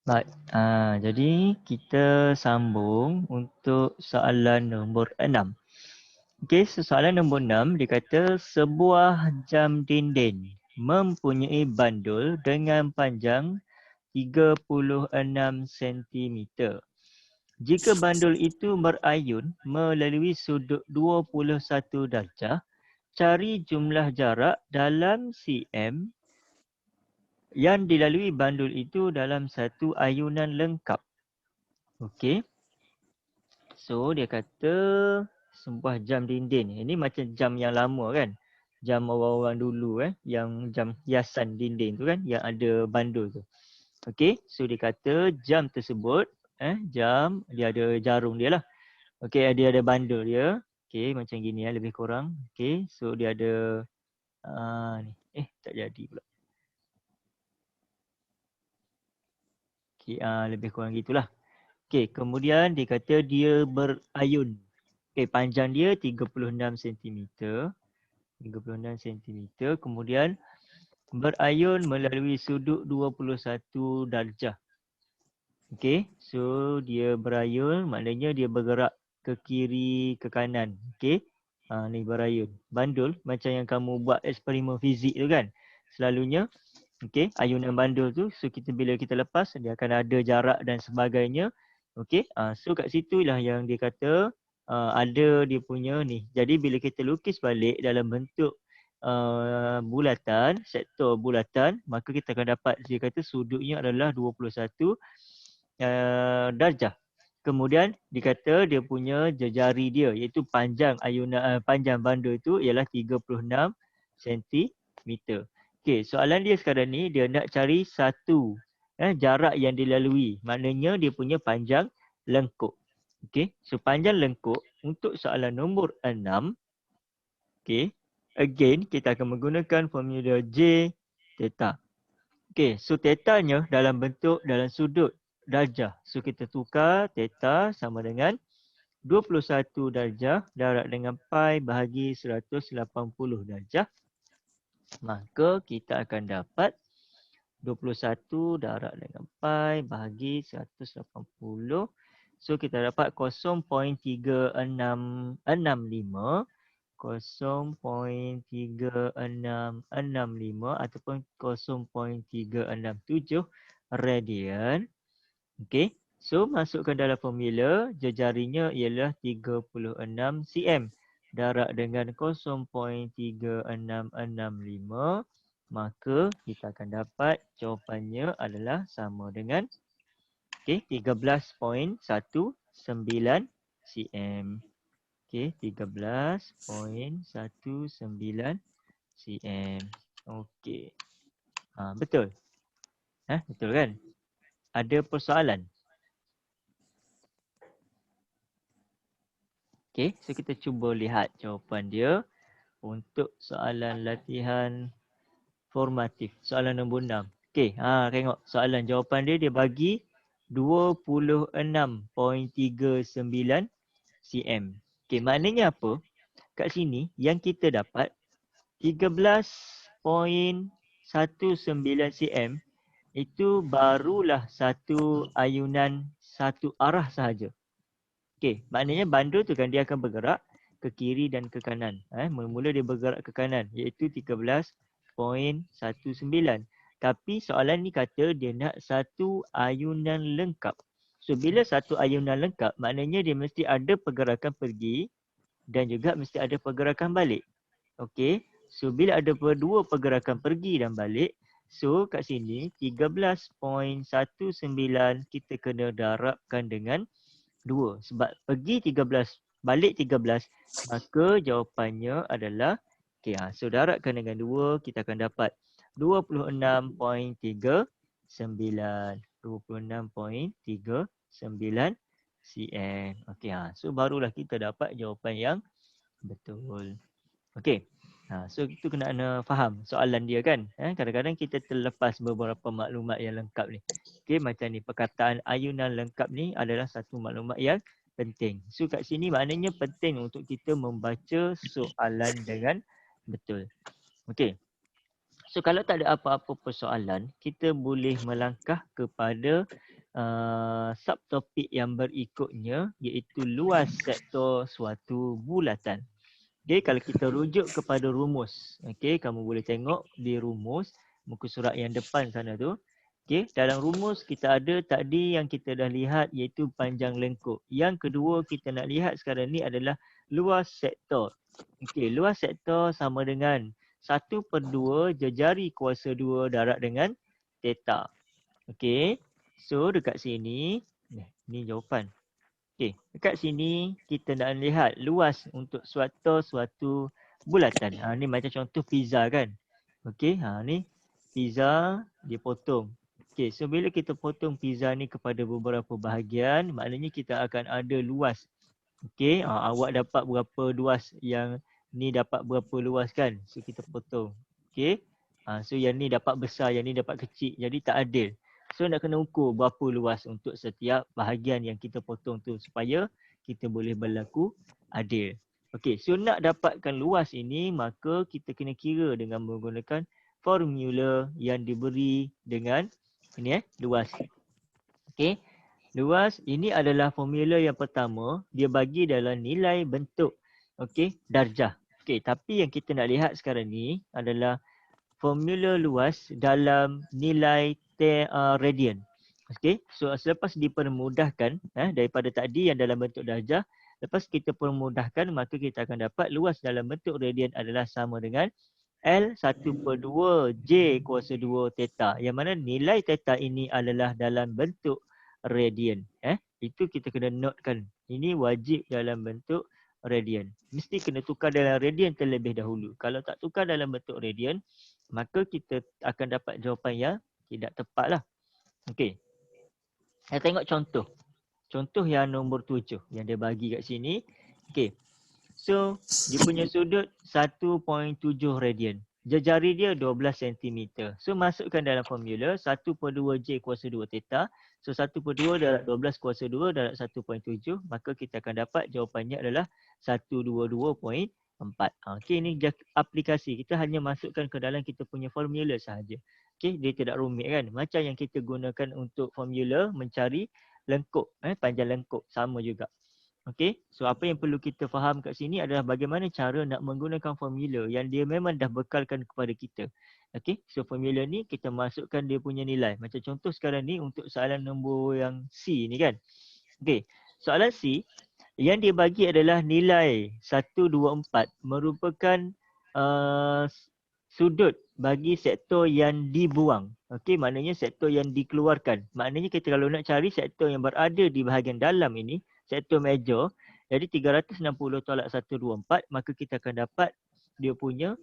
Baik, jadi kita sambung untuk soalan nombor 6. Okey, soalan nombor 6 dia kata sebuah jam dinding mempunyai bandul dengan panjang 36 sentimeter. Jika bandul itu berayun melalui sudut 21 darjah, cari jumlah jarak dalam cm yang dilalui bandul itu dalam satu ayunan lengkap. Okey. So dia kata sebuah jam dinding. Ini macam jam yang lama kan. Jam orang-orang dulu yang jam hiasan dinding tu kan yang ada bandul tu. Okey. So dia kata jam tersebut jam dia ada jarum dia lah. Okey, dia ada bandul dia. Okey, macam gini lebih kurang. Okey. So dia ada ni. Tak jadi pula. Okey, lebih kurang gitulah. Okey, kemudian dia kata dia berayun. Okey, panjang dia 36 cm. 36 cm. Kemudian berayun melalui sudut 21 darjah. Okey, so dia berayun maknanya dia bergerak ke kiri, ke kanan. Okey, ni berayun. Bandul macam yang kamu buat eksperimen fizik tu kan. Selalunya, okey, ayunan bandul tu, so bila kita lepas, dia akan ada jarak dan sebagainya. Okey, so kat situ lah yang dia kata ada dia punya ni. Jadi bila kita lukis balik dalam bentuk bulatan, sektor bulatan, maka kita akan dapat dia kata sudutnya adalah 21 darjah. Kemudian dikata dia punya jari dia iaitu panjang ayunan panjang bandul itu ialah 36 cm. Okey, soalan dia sekarang ni dia nak cari satu jarak yang dilalui. Maknanya dia punya panjang lengkuk. Okey, so panjang lengkuk untuk soalan nombor 6. Okey, again kita akan menggunakan formula J theta. Okey, so tetanya dalam sudut darjah. So kita tukar theta sama dengan 21 darjah darab dengan pi bahagi 180 darjah. Maka kita akan dapat 21 darab dengan pi bahagi 180. So kita dapat 0.3665 ataupun 0.367 radian. Okey. So masukkan dalam formula jejarinya ialah 36 cm darab dengan 0.3665, maka kita akan dapat jawapannya adalah sama dengan 13.19 cm. Okey, 13.19 cm. Okey. Betul. Betul kan? Ada persoalan? Okey, so kita cuba lihat jawapan dia untuk soalan latihan formatif. Soalan nombor 6. Okey, tengok soalan jawapan dia bagi 26.39 cm. Okey, maknanya apa? Kat sini yang kita dapat 13.19 cm itu barulah satu ayunan satu arah sahaja. Okey, maknanya bandul tu kan dia akan bergerak ke kiri dan ke kanan. Mula-mula dia bergerak ke kanan iaitu 13.19. Tapi soalan ni kata dia nak satu ayunan lengkap. So bila satu ayunan lengkap maknanya dia mesti ada pergerakan pergi dan juga mesti ada pergerakan balik. Okey. So bila ada dua pergerakan pergi dan balik, so kat sini 13.19 kita kena darabkan dengan 2 sebab pergi 13 balik 13, maka jawapannya adalah okey, so darabkan dengan 2 kita akan dapat 26.39 cm. Okey, so barulah kita dapat jawapan yang betul. Okey. So itu kena faham soalan dia kan. Kadang-kadang kita terlepas beberapa maklumat yang lengkap ni. Okey, macam ni perkataan ayunan lengkap ni adalah satu maklumat yang penting. So kat sini maknanya penting untuk kita membaca soalan dengan betul. Okey. So kalau tak ada apa-apa persoalan, kita boleh melangkah kepada subtopik yang berikutnya iaitu luas sektor suatu bulatan. Okay, kalau kita rujuk kepada rumus, okay, kamu boleh tengok di rumus muka surat yang depan sana tu. Okay, dalam rumus kita ada tadi yang kita dah lihat iaitu panjang lengkuk. Yang kedua kita nak lihat sekarang ni adalah luas sektor. Okay, luas sektor sama dengan 1/2 jejari kuasa 2 darab dengan theta. Okay, so dekat sini, ni jawapan. Okey, dekat sini kita nak lihat luas untuk suatu bulatan. Ni macam contoh pizza kan. Okey, ni pizza dia potong. Okey, so bila kita potong pizza ni kepada beberapa bahagian, maknanya kita akan ada luas. Okey, awak dapat berapa luas, yang ni dapat berapa luas kan. So kita potong. Okey. So yang ni dapat besar, yang ni dapat kecil. Jadi tak adil. So nak kena ukur berapa luas untuk setiap bahagian yang kita potong tu supaya kita boleh berlaku adil. Okey, so nak dapatkan luas ini maka kita kena kira dengan menggunakan formula yang diberi dengan ini luas. Okey. Luas ini adalah formula yang pertama, dia bagi dalam nilai bentuk darjah. Okey, tapi yang kita nak lihat sekarang ni adalah formula luas dalam nilai radian. Okey, so selepas dipermudahkan daripada tadi yang dalam bentuk darjah, lepas kita permudahkan maka kita akan dapat luas dalam bentuk radian adalah sama dengan L1/2 J kuasa 2 theta. Yang mana nilai theta ini adalah dalam bentuk radian. Itu kita kena notekan. Ini wajib dalam bentuk radian. Mesti kena tukar dalam radian terlebih dahulu. Kalau tak tukar dalam bentuk radian, maka kita akan dapat jawapan yang tidak tepat lah. Okey. Saya tengok contoh. Contoh yang nombor 7 yang dia bagi kat sini. Okey. So, dia punya sudut 1.7 radian. Jejari dia 12 cm. So, masukkan dalam formula 1/2 J kuasa 2 theta. So, 1/2 darab 12 kuasa 2 darab 1.7. Maka kita akan dapat jawapannya adalah 122.4. Okey, ini aplikasi. Kita hanya masukkan ke dalam kita punya formula sahaja. Okey, dia tidak rumit kan. Macam yang kita gunakan untuk formula mencari lengkuk. Panjang lengkuk. Sama juga. Okey, so apa yang perlu kita faham kat sini adalah bagaimana cara nak menggunakan formula yang dia memang dah bekalkan kepada kita. Okey, so formula ni kita masukkan dia punya nilai. Macam contoh sekarang ni untuk soalan nombor yang C ni kan. Okey, soalan C yang dia bagi adalah nilai 124 merupakan sudut bagi sektor yang dibuang. Okey, maknanya sektor yang dikeluarkan. Maknanya kita kalau nak cari sektor yang berada di bahagian dalam ini, sektor major, jadi 360 tolak 124, maka kita akan dapat dia punya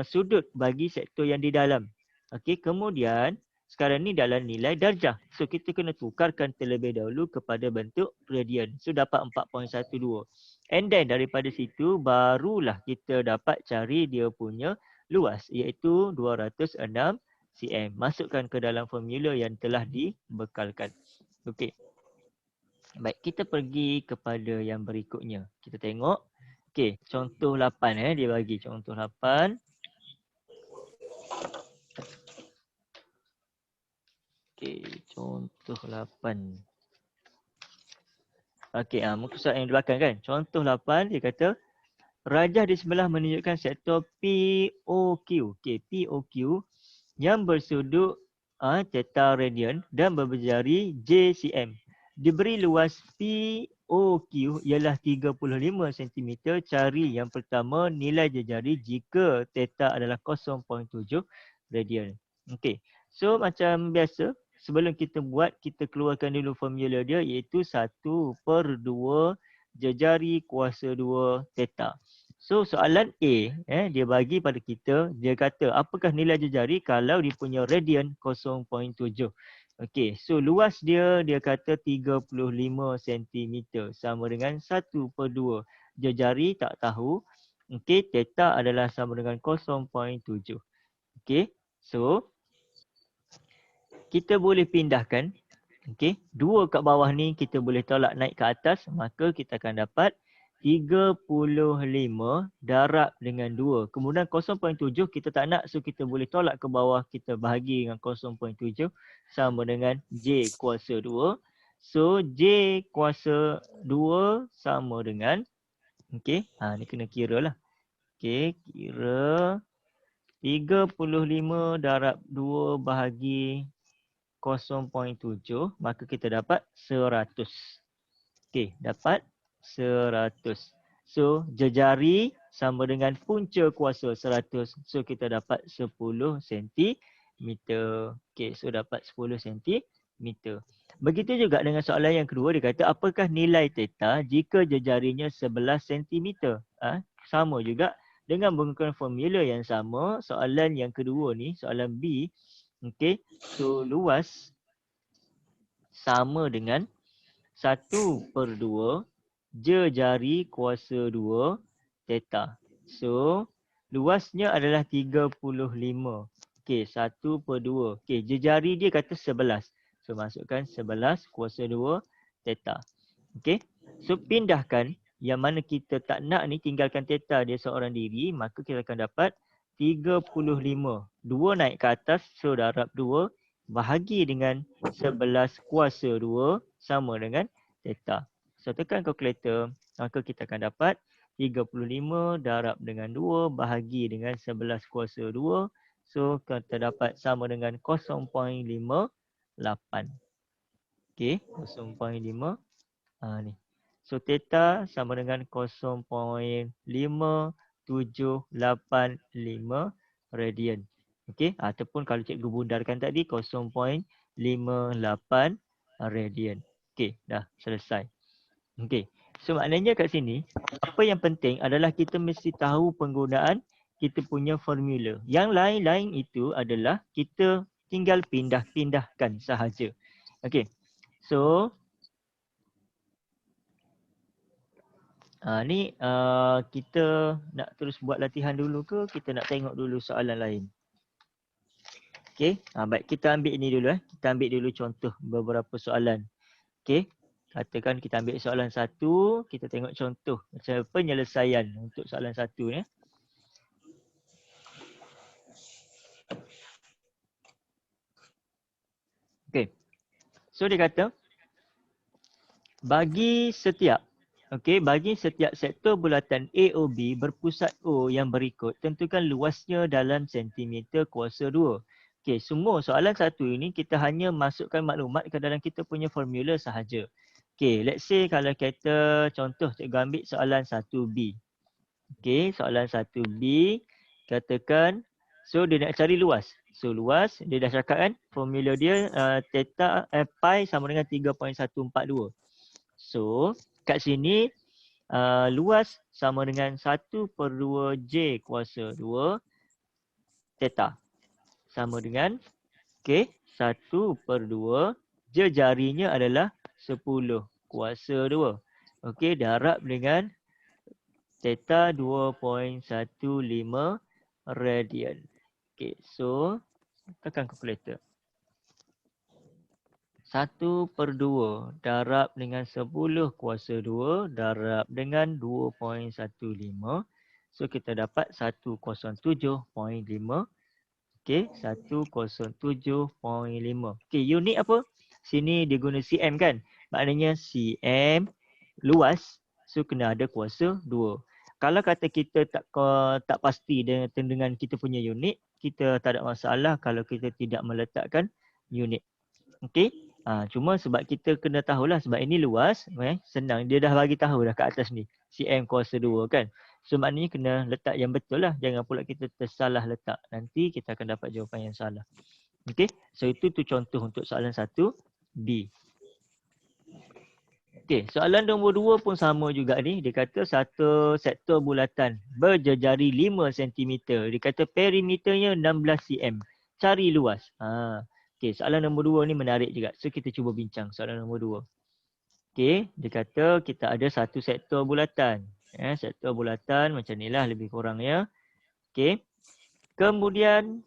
sudut bagi sektor yang di dalam. Okey, kemudian sekarang ni dalam nilai darjah. So kita kena tukarkan terlebih dahulu kepada bentuk radian. So dapat 4.12. And then daripada situ barulah kita dapat cari dia punya luas iaitu 206 cm. Masukkan ke dalam formula yang telah dibekalkan. Okey. Baik, kita pergi kepada yang berikutnya. Kita tengok. Okey, contoh 8 dia bagi contoh 8. Okey, contoh 8. Okey, muka surat yang di belakang kan. Contoh 8 dia kata rajah di sebelah menunjukkan sektor POQ. Okey, POQ yang bersudut theta radian dan berjari JCM. Diberi luas POQ ialah 35 cm. Cari yang pertama nilai jejari jika theta adalah 0.7 radian. Okey. So macam biasa, sebelum kita buat, kita keluarkan dulu formula dia iaitu 1/2 jejari kuasa 2 theta. So soalan A, dia bagi pada kita, dia kata apakah nilai jejari kalau dia punya radian 0.7. Okey, so luas dia kata 35 cm sama dengan 1/2. Jejari tak tahu. Okey, theta adalah sama dengan 0.7. Okey, so kita boleh pindahkan. Okey, 2 kat bawah ni kita boleh tolak naik ke atas, maka kita akan dapat 35 darab dengan 2. Kemudian 0.7 kita tak nak, so kita boleh tolak ke bawah, kita bahagi dengan 0.7 sama dengan J kuasa 2. So J kuasa 2 sama dengan, okey, ni kena kira lah. Okey, kira 35 darab 2 bahagi 0.7, maka kita dapat 100. Okey, dapat 100. So, jejari sama dengan punca kuasa 100. So, kita dapat 10 cm. Okey, so dapat 10 cm. Begitu juga dengan soalan yang kedua, dia kata apakah nilai theta jika jejarinya 11 cm? Sama juga dengan menggunakan formula yang sama. Soalan yang kedua ni, soalan B. Okey, so luas sama dengan 1/2 jejari kuasa 2 theta. So, luasnya adalah 35. Okey, 1/2. Okey, jejari dia kata 11. So, masukkan 11 kuasa 2 theta. Okey, so pindahkan yang mana kita tak nak ni, tinggalkan theta dia seorang diri, maka kita akan dapat 35. 2 naik ke atas, so darab 2 bahagi dengan 11 kuasa 2 sama dengan theta. So tekan kalkulator, maka kita akan dapat 35 darab dengan 2 bahagi dengan 11 kuasa 2. So kita dapat sama dengan 0.58. Okey, 0.5. Ni. So theta sama dengan 0.5785 radian. Okey, ataupun kalau cikgu bundarkan tadi 0.58 radian. Okey, dah selesai. Okey, so maknanya kat sini, apa yang penting adalah kita mesti tahu penggunaan kita punya formula. Yang lain-lain itu adalah kita tinggal pindah-pindahkan sahaja. Okey, so ni kita nak terus buat latihan dulu ke kita nak tengok dulu soalan lain? Okey, baik, kita ambil ini dulu Kita ambil dulu contoh beberapa soalan. Okey, katakan kita ambil soalan 1, kita tengok contoh macam penyelesaian untuk soalan 1 ni. Okey. So dia kata bagi setiap sektor bulatan AOB berpusat O yang berikut, tentukan luasnya dalam sentimeter kuasa 2. Okey, semua soalan 1 ini kita hanya masukkan maklumat ke dalam kita punya formula sahaja. Okey, let's say kalau kita contoh cikgu ambil soalan 1B. Okey, soalan 1B katakan, so dia nak cari luas. So luas, dia dah cakap kan, formula dia theta pi sama dengan 3.142. So kat sini luas sama dengan 1/2 J kuasa 2 theta. Sama dengan 1/2 jejarinya adalah 10 kuasa 2. Okey, darab dengan theta 2.15 radian. Okey, so tekan kalkulator. 1/2 darab dengan 10 kuasa 2 darab dengan 2.15. So kita dapat 107.5. Okey, 107.5. Okey, unit apa? Sini dia guna cm kan? Maknanya cm luas, so kena ada kuasa 2. Kalau kata kita tak pasti dengan kita punya unit, kita tak ada masalah kalau kita tidak meletakkan unit. Okey? Cuma sebab kita kena tahulah sebab ini luas, senang dia dah bagi tahu dah kat atas ni. cm kuasa 2 kan. So maknanya kena letak yang betul lah. Jangan pula kita tersalah letak. Nanti kita akan dapat jawapan yang salah. Okey? So itu tu contoh untuk soalan 1B. Okey, soalan nombor 2 pun sama juga ni. Dia kata satu sektor bulatan berjejari 5 cm. Dia kata perimeternya 16 cm. Cari luas. Okey, soalan nombor 2 ni menarik juga. So kita cuba bincang soalan nombor 2. Okey, dia kata kita ada satu sektor bulatan. Sektor bulatan macam inilah lebih kurangnya. Okey. Kemudian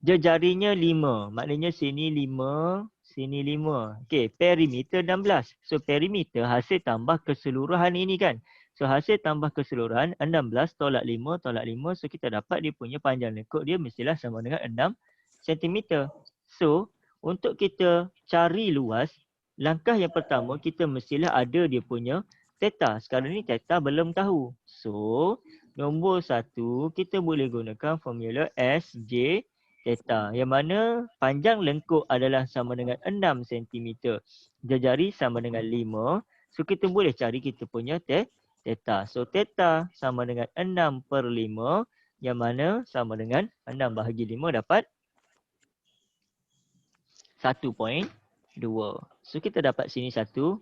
jejarinya 5. Maknanya sini 5, sini 5. Okey, perimeter 16. So perimeter hasil tambah keseluruhan ini kan. So hasil tambah keseluruhan 16 tolak 5 tolak 5. So kita dapat dia punya panjang lekuk dia mestilah sama dengan 6 cm. So untuk kita cari luas, langkah yang pertama kita mestilah ada dia punya theta. Sekarang ni theta belum tahu. So nombor 1 kita boleh gunakan formula SJ theta. Yang mana panjang lengkuk adalah sama dengan 6 cm. Jari sama dengan 5. So kita boleh cari kita punya theta. So theta sama dengan 6/5 yang mana sama dengan 6 bahagi 5 dapat 1.2. So kita dapat sini 1.2.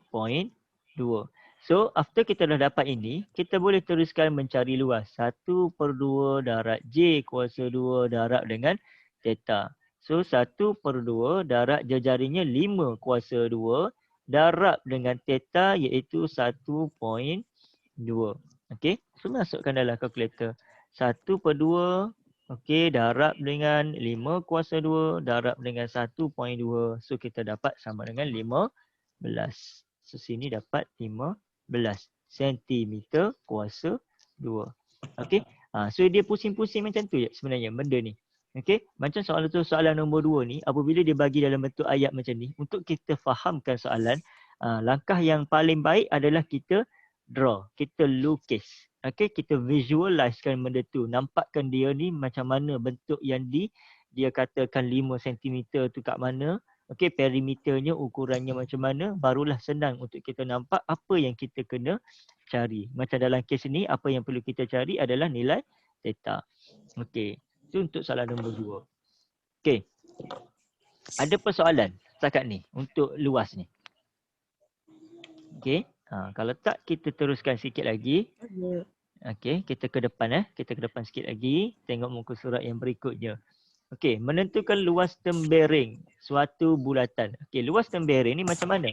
So after kita dah dapat ini, kita boleh teruskan mencari luas. 1/2 darab J kuasa 2 darab dengan theta. So 1/2 darab jarinya 5 kuasa 2 darab dengan theta iaitu 1.2. Okey, so masukkan dalam kalkulator. 1/2 okey, darab dengan 5 kuasa 2 darab dengan 1.2. So kita dapat sama dengan 15. So sini dapat 15 cm kuasa 2. Okey. So dia pusing-pusing macam tu je sebenarnya benda ni. Okey, macam soalan nombor 2 ni, apabila dia bagi dalam bentuk ayat macam ni, untuk kita fahamkan soalan, langkah yang paling baik adalah kita draw, kita lukis. Okey, kita visualizekan benda tu, nampakkan dia ni macam mana bentuk yang dia katakan 5 cm tu kat mana. Okey, perimeternya, ukurannya macam mana, barulah senang untuk kita nampak apa yang kita kena cari. Macam dalam kes ni, apa yang perlu kita cari adalah nilai theta. Okey, itu untuk soalan nombor 2. Okey, ada persoalan setakat ni untuk luas ni? Okey, kalau tak kita teruskan sikit lagi. Okey, kita ke depan kita ke depan sikit lagi, tengok muka surat yang berikutnya. Okey, menentukan luas tempering suatu bulatan. Okey, luas tempering ni macam mana?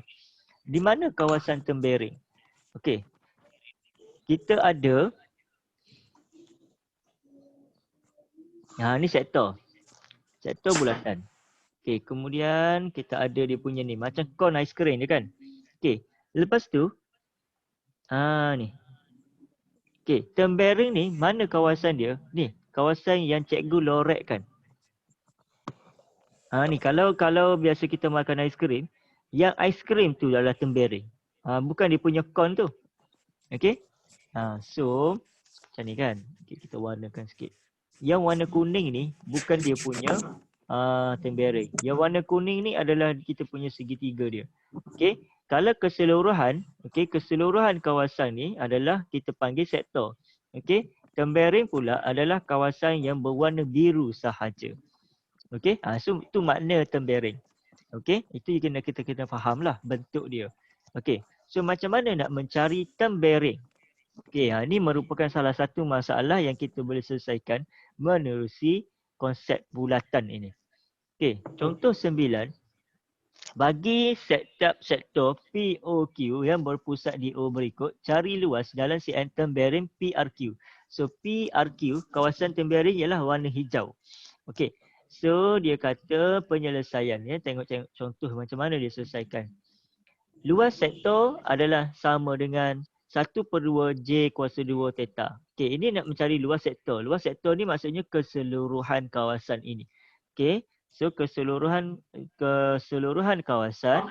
Di mana kawasan tempering? Okey, kita ada ni sektor. Sektor bulatan. Okey, kemudian kita ada dia punya ni macam kon aiskrim dia kan. Okey, lepas tu ni. Okey, tempering ni mana kawasan dia? Ni, kawasan yang cikgu lorekkan. Ni kalau biasa kita makan aiskrim, yang aiskrim tu adalah tempering. Bukan dia punya kon tu. Okey? So macam ni kan. Okay, kita warnakan sikit. Yang warna kuning ni bukan dia punya tempering. Yang warna kuning ni adalah kita punya segitiga dia. Okey? Kalau keseluruhan, keseluruhan kawasan ni adalah kita panggil sektor. Okey? Tempering pula adalah kawasan yang berwarna biru sahaja. Okey? So itu makna tempering. Okey? Itu kita kena fahamlah bentuk dia. Okey. So macam mana nak mencari tempering? Okey, ini merupakan salah satu masalah yang kita boleh selesaikan menerusi konsep bulatan ini. Okey, contoh 9. Bagi setiap sektor POQ yang berpusat di O berikut, cari luas dalam CN tempering PRQ. So PRQ, kawasan tempering ialah warna hijau. Okey. So dia kata penyelesaiannya, tengok contoh macam mana dia selesaikan. Luas sektor adalah sama dengan 1/2 J kuasa 2 theta. Okey, ini nak mencari luas sektor. Luas sektor ni maksudnya keseluruhan kawasan ini. Okey, so keseluruhan kawasan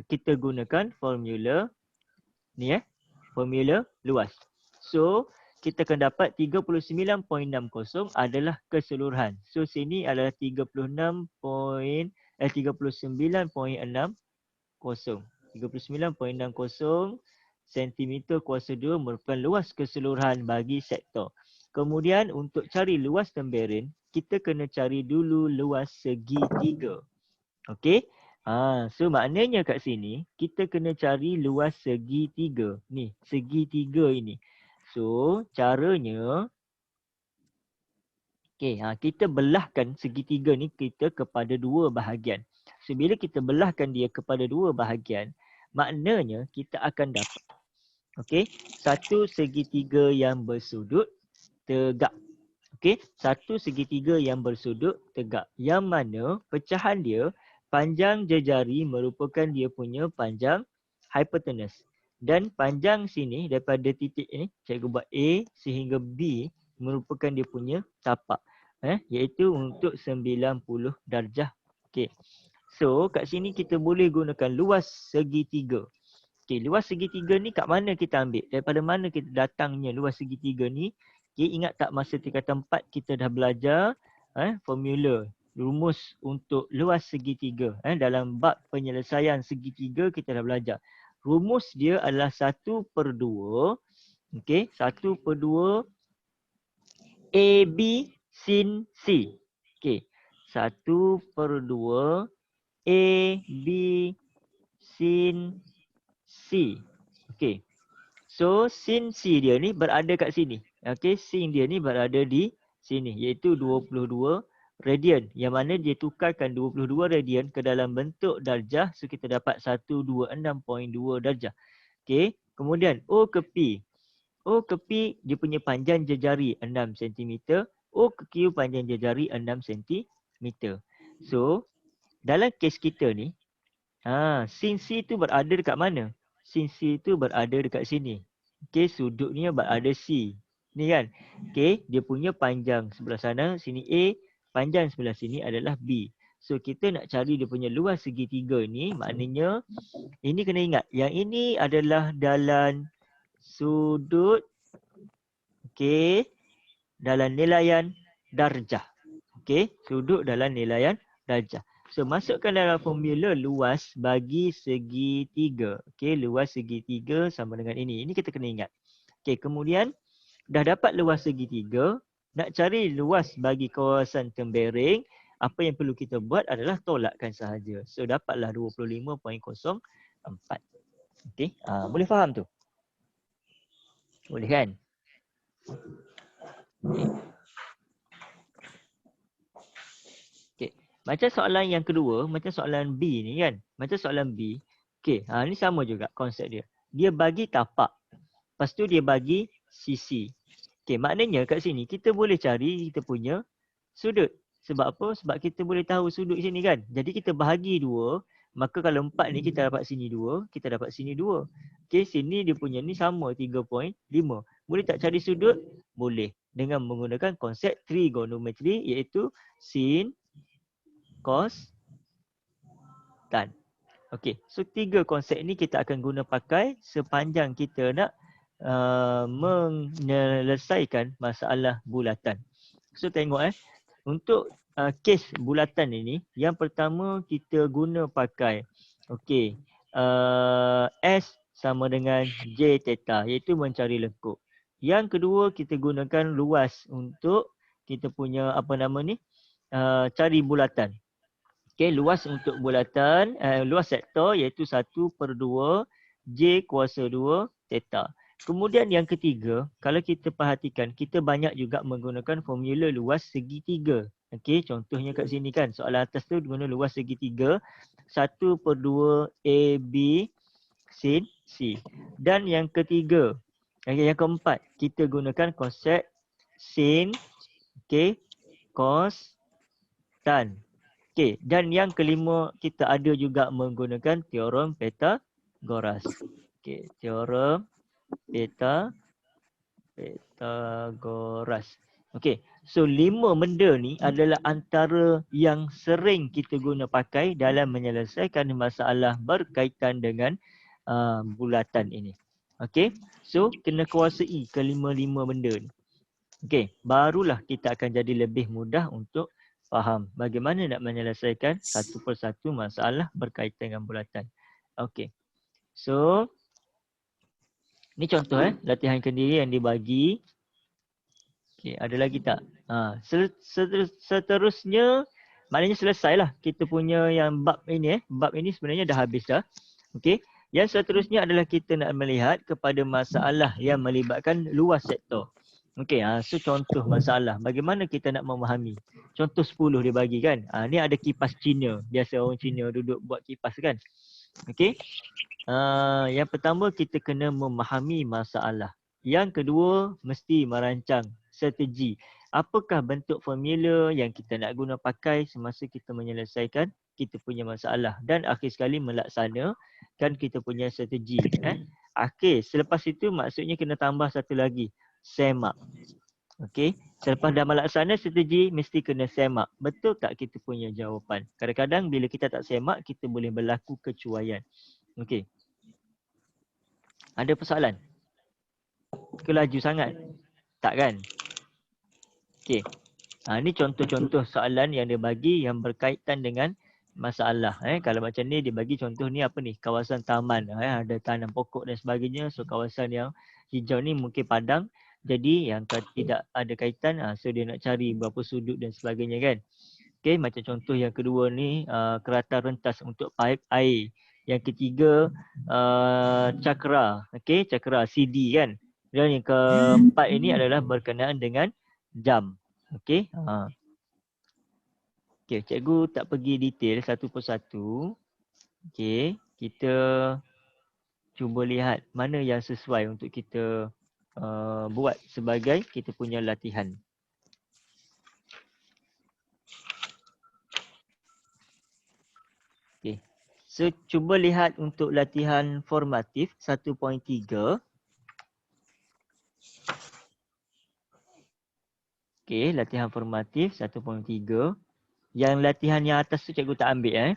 kita gunakan formula ni formula luas. So kita akan dapat 39.60 adalah keseluruhan. So sini adalah 39.60. 39.60 cm kuasa 2 merupakan luas keseluruhan bagi sektor. Kemudian untuk cari luas tempering, kita kena cari dulu luas segitiga. Okey? So maknanya kat sini, kita kena cari luas segitiga. Ni, segitiga ini. So caranya, kita belahkan segitiga ni kita kepada dua bahagian. So bila kita belahkan dia kepada dua bahagian, maknanya kita akan dapat satu segitiga yang bersudut tegak. Satu segitiga yang bersudut tegak. Yang mana pecahan dia, panjang jejari merupakan dia punya panjang hypotenuse. Dan panjang sini daripada titik ni, cikgu buat A sehingga B merupakan dia punya tapak. Iaitu untuk 90 darjah. Okey. So kat sini kita boleh gunakan luas segitiga. Okey, luas segitiga ni kat mana kita ambil? Daripada mana kita datangnya luas segitiga ni? Okey, ingat tak masa tingkatan 4 kita dah belajar formula rumus untuk luas segitiga. Dalam bab penyelesaian segitiga kita dah belajar. Rumus dia adalah 1/2. Okey, 1/2 AB sin C. Okey, 1/2 AB sin C. Okey. So sin C dia ni berada kat sini. Okey, sin dia ni berada di sini iaitu 22 radian. Yang mana dia tukarkan 22 radian ke dalam bentuk darjah. So kita dapat 126.2 darjah. Okey. Kemudian O ke P. O ke P dia punya panjang jejari 6 cm. O ke Q panjang jejari 6 cm. So dalam kes kita ni sin C tu berada dekat mana? Sin C tu berada dekat sini. Okey, sudutnya berada C. Ni kan. Okey, dia punya panjang sebelah sana, sini A, panjang sebelah sini adalah B. So kita nak cari dia punya luas segitiga ni, maknanya ini kena ingat, yang ini adalah dalam sudut, okey, dalam nilaian darjah. Okey, sudut dalam nilaian darjah. So masukkan dalam formula luas bagi segitiga. Okey, luas segitiga sama dengan ini. Ini kita kena ingat. Okey, kemudian dah dapat luas segitiga, nak cari luas bagi kawasan tempering, apa yang perlu kita buat adalah tolakkan sahaja. So dapatlah 25.04. Okey, boleh faham tu? Boleh kan? Okay. Macam soalan yang kedua, macam soalan B ni kan. Macam soalan B. Okey, ni sama juga konsep dia. Dia bagi tapak. Lepas tu dia bagi sisi. Okey, maknanya kat sini kita boleh cari kita punya sudut. Sebab apa? Sebab kita boleh tahu sudut sini kan. Jadi kita bahagi 2. Maka kalau 4 ni kita dapat sini 2, kita dapat sini 2. Okey, sini dia punya ni sama 3.5. Boleh tak cari sudut? Boleh. Dengan menggunakan konsep trigonometri iaitu sin, cos, tan. Okey, so 3 konsep ni kita akan guna pakai sepanjang kita nak menyelesaikan masalah bulatan. So tengok untuk kes bulatan ini, yang pertama kita guna pakai okey, S sama dengan J theta iaitu mencari lengkuk. Yang kedua kita gunakan luas untuk kita punya apa nama ni, cari bulatan. Okey, luas untuk bulatan, luas sektor iaitu 1/2 J kuasa 2 theta. Kemudian yang ketiga, kalau kita perhatikan, kita banyak juga menggunakan formula luas segitiga. Okey, contohnya kat sini kan, soalan atas tu guna luas segitiga 1/2 AB sin C. Dan yang ketiga, yang keempat, kita gunakan konsep sin, okey, cos, tan. Okey, dan yang kelima kita ada juga menggunakan teorem Pythagoras. Okey, teorem Pythagoras. Okey, so 5 benda ni adalah antara yang sering kita guna pakai dalam menyelesaikan masalah berkaitan dengan bulatan ini. Okey, so kena kuasai kelima-lima benda ni. Okey, barulah kita akan jadi lebih mudah untuk faham bagaimana nak menyelesaikan satu persatu masalah berkaitan dengan bulatan. Okey. So ni contoh latihan kendiri yang dibagi. Okey, ada lagi tak? Seterusnya maknanya selesailah kita punya yang bab ini bab ini sebenarnya dah habis dah. Okey. Yang seterusnya adalah kita nak melihat kepada masalah yang melibatkan luas sektor. Okey, so contoh masalah. Bagaimana kita nak memahami? Contoh 10 dia bagi kan. Ni ada kipas Cina. Biasa orang Cina duduk buat kipas kan. Okey. Yang pertama kita kena memahami masalah. Yang kedua mesti merancang strategi. Apakah bentuk formula yang kita nak guna pakai semasa kita menyelesaikan kita punya masalah. Dan akhir sekali melaksanakan kita punya strategi. Okey, selepas itu maksudnya kena tambah satu lagi. Semak. Okey, selepas dah melaksana strategi mesti kena semak. Betul tak kita punya jawapan? Kadang-kadang bila kita tak semak, kita boleh berlaku kecuaian. Okey. Ada persoalan? Kelaju sangat? Tak kan? Okey. Ini contoh-contoh soalan yang dia bagi yang berkaitan dengan masalah. Kalau macam ni dia bagi contoh ni apa ni? Kawasan taman. Ada tanam pokok dan sebagainya. So kawasan yang hijau ni mungkin padang. Jadi yang tidak ada kaitan. So dia nak cari berapa sudut dan sebagainya kan. Okay, macam contoh yang kedua ni kerata rentas untuk paip air. Yang ketiga cakra. Okay, cakra CD kan. Dan yang keempat ini adalah berkenaan dengan jam. Okay. Okay, cikgu tak pergi detail satu persatu. Okay, kita cuba lihat mana yang sesuai untuk kita buat sebagai kita punya latihan. Okay. So, cuba lihat untuk latihan formatif 1.3. Okay, latihan formatif 1.3. Yang latihan yang atas tu cikgu tak ambil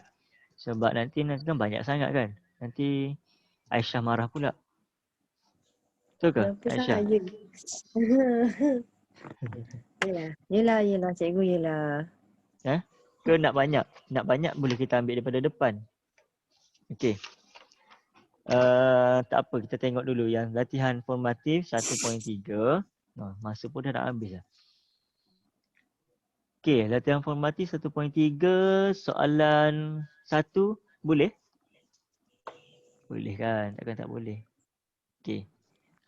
sebab nanti kan banyak sangat kan. Nanti Aisyah marah pula. Betul ke Aisyah? Yelah cikgu yelah. Ke nak banyak? Nak banyak boleh kita ambil daripada depan. Okey. Tak apa, kita tengok dulu yang latihan formatif 1.3. Masa pun dah nak habis dah. Okey, latihan formatif 1.3 soalan 1 boleh? Boleh kan? Takkan tak boleh. Okey.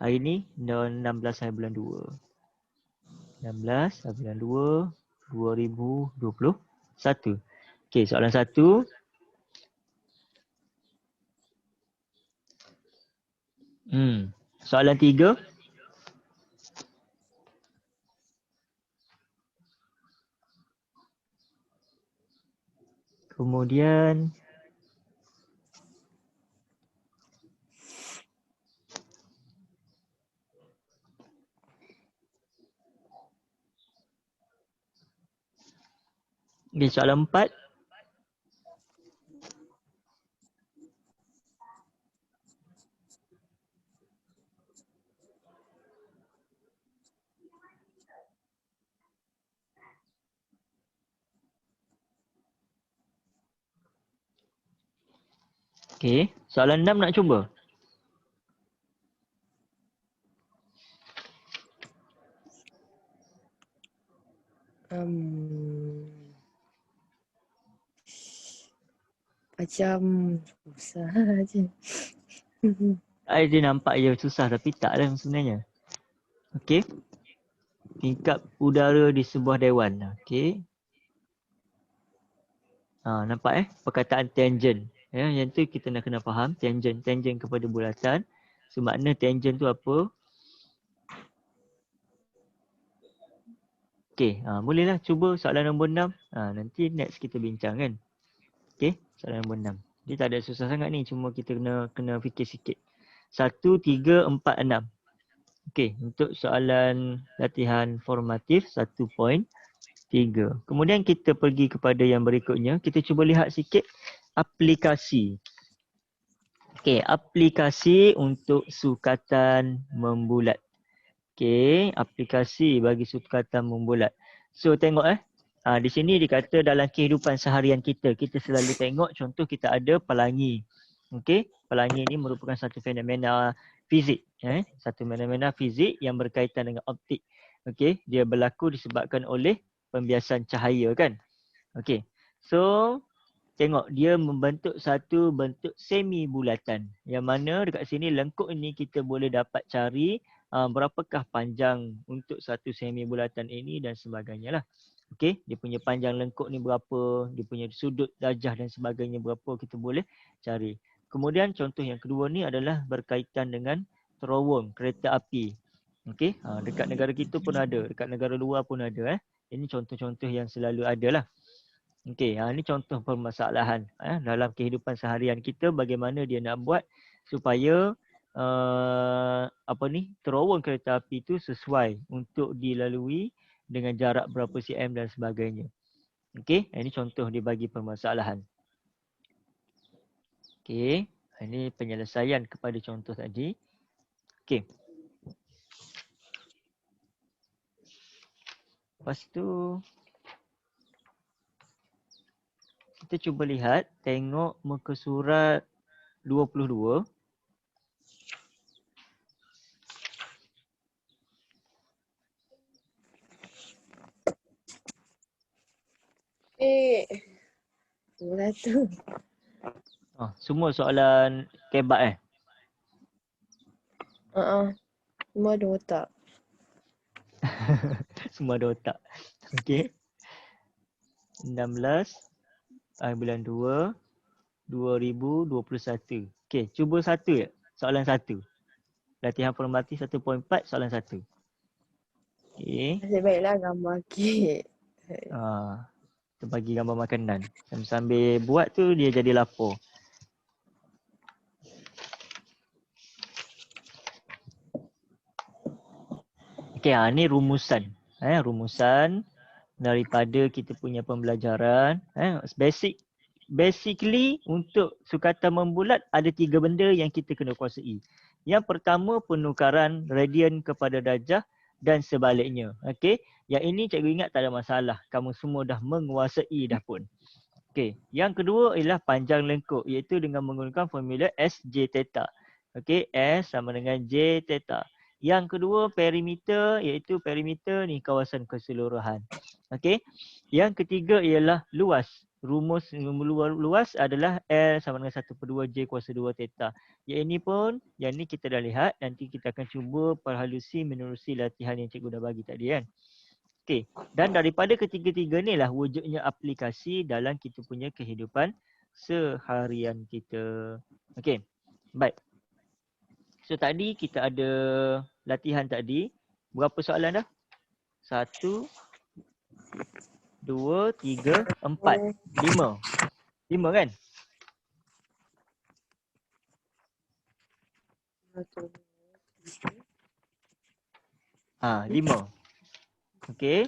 Hari ni 16 hari bulan 2. 16 hari bulan 2 2021. Okey, soalan 1. Soalan 3. Kemudian soalan 4. Okey, soalan 6 nak cuba? Macam susah je. Dia nampak je susah tapi tak lah sebenarnya. Okey. Tingkap udara di sebuah dewan. Okey. Nampak perkataan tangent. Yang tu kita nak kena faham. Tangent kepada bulatan. So makna tangent tu apa? Okey, bolehlah cuba soalan nombor 6. Nanti next kita bincang kan. Okey, soalan nombor 6. Dia tak ada susah sangat ni, cuma kita kena fikir sikit. 1, 3, 4, 6. Okey, untuk soalan latihan formatif 1.3. Kemudian kita pergi kepada yang berikutnya. Kita cuba lihat sikit aplikasi. Okey, aplikasi untuk sukatan membulat. Okey, aplikasi bagi sukatan membulat. So tengok di sini dikata dalam kehidupan seharian kita selalu tengok contoh kita ada pelangi. Okey, pelangi ini merupakan satu fenomena fizik, satu fenomena fizik yang berkaitan dengan optik. Okey, dia berlaku disebabkan oleh pembiasan cahaya kan. Okey. So tengok dia membentuk satu bentuk semi bulatan. Yang mana dekat sini lengkuk ini kita boleh dapat cari berapakah panjang untuk satu semi bulatan ini dan sebagainya lah. Okey, dia punya panjang lengkuk ni berapa, dia punya sudut darjah dan sebagainya berapa kita boleh cari. Kemudian contoh yang kedua ni adalah berkaitan dengan terowong kereta api. Okey, dekat negara kita pun ada, dekat negara luar pun ada. Ini contoh-contoh yang selalu ada lah. Okey, ini contoh permasalahan dalam kehidupan seharian kita bagaimana dia nak buat supaya terowong kereta api itu sesuai untuk dilalui dengan jarak berapa cm dan sebagainya. Okey, ini contoh dia bagi permasalahan. Okey, ini penyelesaian kepada contoh tadi. Okey. Lepas tu kita cuba lihat, tengok muka surat 22. Bola tu. Semua soalan kebat Semua ada otak. Semua ada otak. Okey. 16 bulan 2 2021. Okey, cuba satu je. Soalan satu. Latihan formati 1.4 soalan satu. Okey. Nasib baiklah gambar kek. Kita bagi gambar makanan. Sambil buat tu dia jadi lapar. Okey, ni rumusan. Rumusan daripada kita punya pembelajaran. Basically untuk sukatan membulat ada 3 benda yang kita kena kuasai. Yang pertama penukaran radian kepada darjah dan sebaliknya. Okey, yang ini cikgu ingat tak ada masalah. Kamu semua dah menguasai dah pun. Okey, yang kedua ialah panjang lengkuk iaitu dengan menggunakan formula SJ theta. Okey, S sama dengan J theta. Yang kedua perimeter iaitu perimeter ni kawasan keseluruhan. Okey. Yang ketiga ialah luas. Rumus luas adalah L sama dengan 1/2 J kuasa 2 theta. Yang ni kita dah lihat, nanti kita akan cuba perhalusi menerusi latihan yang cikgu dah bagi tadi kan. Okey, dan daripada ketiga-tiga ni lah wujudnya aplikasi dalam kita punya kehidupan seharian kita. Okey, baik. So tadi kita ada latihan tadi. Berapa soalan dah? 1, 2, 3, 4, 5. 5 kan? Ha, 5. Okey.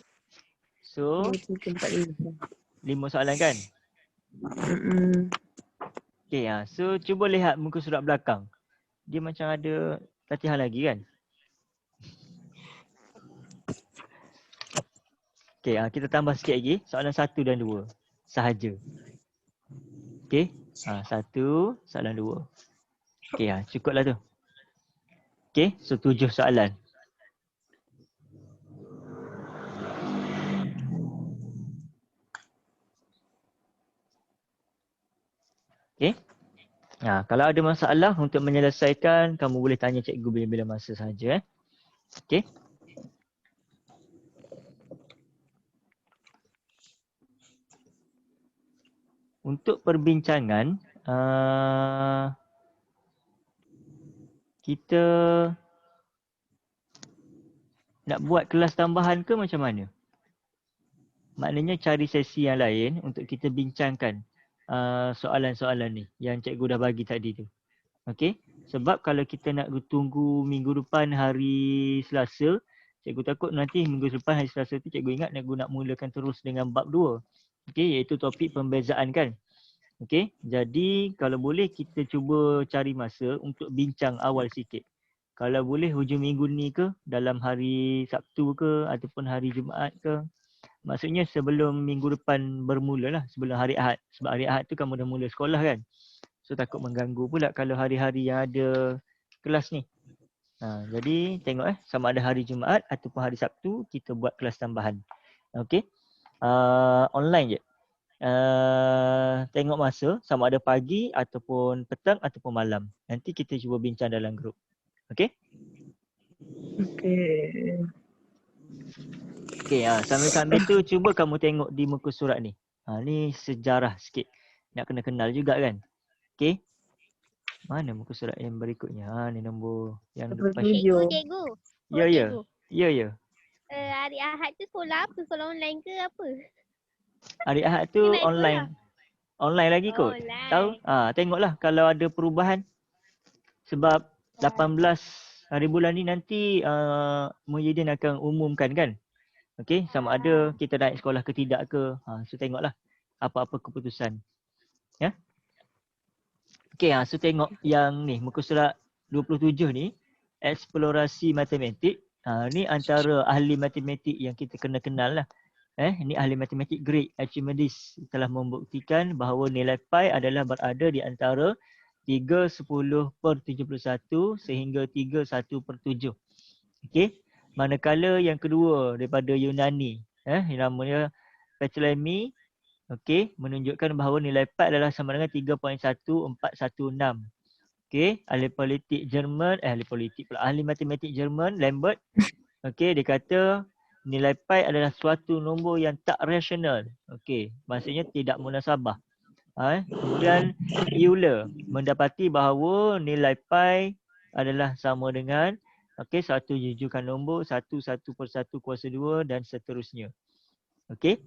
So 5 soalan kan? Okey, so cuba lihat muka surat belakang. Dia macam ada latihan lagi kan? Okey, kita tambah sikit lagi. Soalan 1 dan 2 sahaja. Okey, 1, soalan 2. Okey, cukuplah tu. Okey, so 7 soalan. Okey. Kalau ada masalah untuk menyelesaikan, kamu boleh tanya cikgu bila-bila masa saja. Okey. Untuk perbincangan, kita nak buat kelas tambahan ke macam mana? Maknanya cari sesi yang lain untuk kita bincangkan soalan-soalan ni yang cikgu dah bagi tadi tu. Okey? Sebab kalau kita nak tunggu minggu depan hari Selasa, cikgu takut nanti minggu depan hari Selasa tu cikgu ingat cikgu nak mulakan terus dengan bab 2. Okey, iaitu topik pembezaan kan. Okey, jadi kalau boleh kita cuba cari masa untuk bincang awal sikit. Kalau boleh hujung minggu ni ke, dalam hari Sabtu ke ataupun hari Jumaat ke. Maksudnya sebelum minggu depan bermula lah, sebelum hari Ahad. Sebab hari Ahad tu kamu dah mula sekolah kan. So takut mengganggu pula kalau hari-hari yang ada kelas ni. Jadi tengok sama ada hari Jumaat ataupun hari Sabtu kita buat kelas tambahan. Okey. Online je. Tengok masa sama ada pagi ataupun petang ataupun malam. Nanti kita cuba bincang dalam grup. Okey? Okey. Okey, sambil-sambil tu cuba kamu tengok di muka surat ni. Ni sejarah sikit. Nak kena kenal juga kan? Okey? Mana muka surat yang berikutnya? Ni nombor yang lepas. Cikgu. Ya, ya. Ya, ya. Hari Ahad tu sekolah apa? Sekolah online ke apa? Hari Ahad tu online. Online lagi kot. Online. Tahu? Tengoklah kalau ada perubahan. Sebab hari bulan ni nanti Muhyiddin akan umumkan kan. Okey, sama ada kita naik sekolah ke tidak ke. So tengoklah apa-apa keputusan. Ya. Okey, so tengok yang ni muka surat 27 ni, eksplorasi matematik. Ni antara ahli matematik yang kita kena kenal lah. Ini ahli matematik Greek, Archimedes telah membuktikan bahawa nilai pi adalah berada di antara 3/10/71 sehingga 3/1/7. Okey. Manakala yang kedua daripada Yunani, yang namanya Ptolemy, okey, menunjukkan bahawa nilai pi adalah sama dengan 3.1416. Okey, ahli matematik Jerman, Lambert, okey, dia kata nilai pi adalah suatu nombor yang tak rasional. Okey, maksudnya tidak munasabah. Kemudian Euler mendapati bahawa nilai pi adalah sama dengan satu jujukan nombor 1/1/1 dan seterusnya. Okey.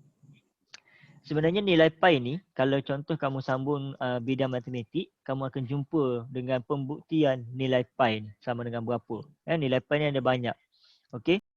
Sebenarnya nilai pi ni kalau contoh kamu sambung bidang matematik, kamu akan jumpa dengan pembuktian nilai pi ni sama dengan berapa. Nilai pi ni ada banyak. Okey.